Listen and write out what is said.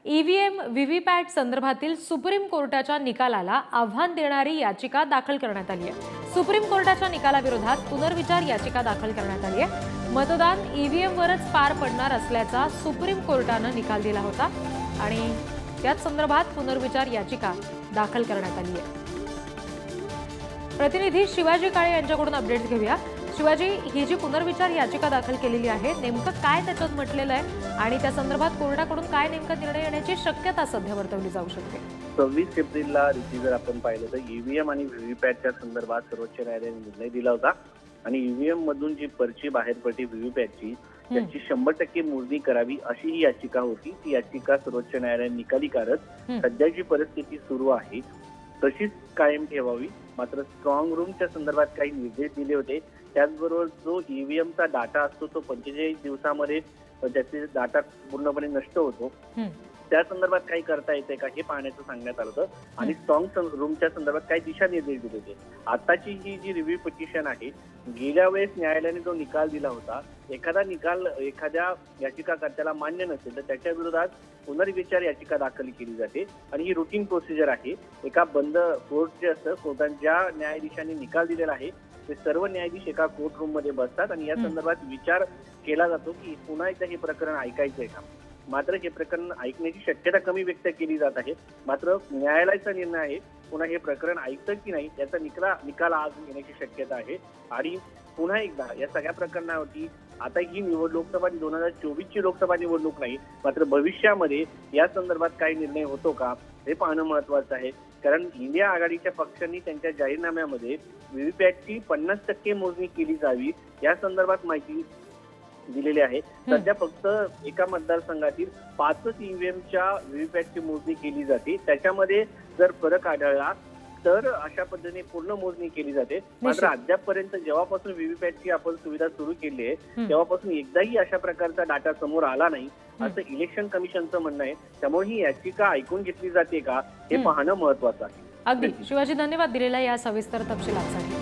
EVM VVPAT संदर्भातील supreme कोर्टाच्या निकालाला आव्हान देणारी याचिका दाखल करण्यात आली आहे। सुप्रीम कोर्टाच्या निकालाविरोधात पुनर्विचार याचिका दाखल करण्यात आली आहे। मतदान ईव्हीएमवरच पार पडणार असल्याचा सुप्रीम कोर्टाने निकाल दिला होता आणि त्याच संदर्भात पुनर्विचार याचिका दाखल करण्यात आली आहे। प्रतिनिधी शिवाजी काळे यांच्याकडून अपडेट्स घेऊया। शिवाजी, ही जी पुनर्विचार याचिका दाखल केलेली आहे, नेमकं काय त्याच्यात म्हटलेलं आहे आणि त्या संदर्भात कोर्टाकडून काय नेमका निर्णय येण्याची शक्यता सध्या वर्तवली जाऊ शकते? 26 एप्रिलला जर आपण पाहिलं तर ईव्हीएम आणि व्हीव्हीपॅटच्या संदर्भात सर्वोच्च न्यायालयाने निर्णय दिला होता आणि ईव्हीएम मधून जी पर्ची बाहेर पडली व्हीव्हीपॅटची त्याची 100% मोजणी करावी अशी ही याचिका होती। ती याचिका सर्वोच्च न्यायालयाने निकाली काढत सध्याची परिस्थिती सुरू आहे तशीच कायम ठेवावी, मात्र स्ट्रॉंग रूमच्या संदर्भात काही निर्देश दिले होते। त्याचबरोबर जो ईव्हीएमचा डाटा असतो तो 45 दिवसामध्ये त्याचे डाटा पूर्णपणे नष्ट होतो, त्या संदर्भात काही करता येते का हे पाहण्याचं सांगण्यात आलं होतं आणि स्ट्रॉंग रूमच्या संदर्भात काही दिशानिर्देश दिले होते। आताची ही जी रिव्ह्यू पिटिशन आहे, गेल्या वेळेस न्यायालयाने जो निकाल दिला होता, एखादा निकाल एखाद्या याचिकाकर्त्याला मान्य नसेल तर त्याच्या विरोधात पुनर्विचार याचिका दाखल केली जाते आणि ही रुटीन प्रोसिजर आहे। एका बंद कोर्ट जे असतं, कोर्टात ज्या न्यायाधीशांनी निकाल दिलेला आहे ते सर्व न्यायाधीश एका कोर्ट रूम मध्ये बसतात आणि या संदर्भात विचार केला जातो की पुन्हा एकदा हे प्रकरण ऐकायचंय का। मात्र हे प्रकरण ऐकण्याची शक्यता कमी व्यक्त केली जात आहे। मात्र न्यायालयाचा निर्णय आहे पुन्हा हे प्रकरण ऐकतं की नाही याचा निकाल आज येण्याची शक्यता आहे आणि पुन्हा एकदा या सगळ्या प्रकरणावरती आता ही लोकसभा 2024 ची लोकसभा निवडणूक नाही, मात्र भविष्यामध्ये या संदर्भात काही निर्णय होतो का हे पाहणं महत्वाचं आहे। कारण इंडिया आघाडीच्या पक्षांनी त्यांच्या जाहीरनाम्यामध्ये व्हीव्हीपॅटची 50% मोजणी केली जावी या संदर्भात माहिती दिलेली आहे। सध्या फक्त एका मतदारसंघातील 5 ईव्हीएमच्या व्हीव्हीपॅटची मोजणी केली जाते, त्याच्यामध्ये जर फरक आढळला तर अशा पद्धतीने पूर्ण मोजणी केली जाते। मात्र अद्यापपर्यंत जेव्हापासून व्हीव्हीपॅटची आपण सुविधा सुरू केली आहे तेव्हापासून एकदाही अशा प्रकारचा डाटा समोर आला नाही असं इलेक्शन कमिशनचं म्हणणं आहे। त्यामुळे ही याचिका ऐकून घेतली जाते का हे पाहणं महत्वाचं आहे। अगदी शिवाजी, धन्यवाद दिलेल्या या सविस्तर तपशिलासाठी।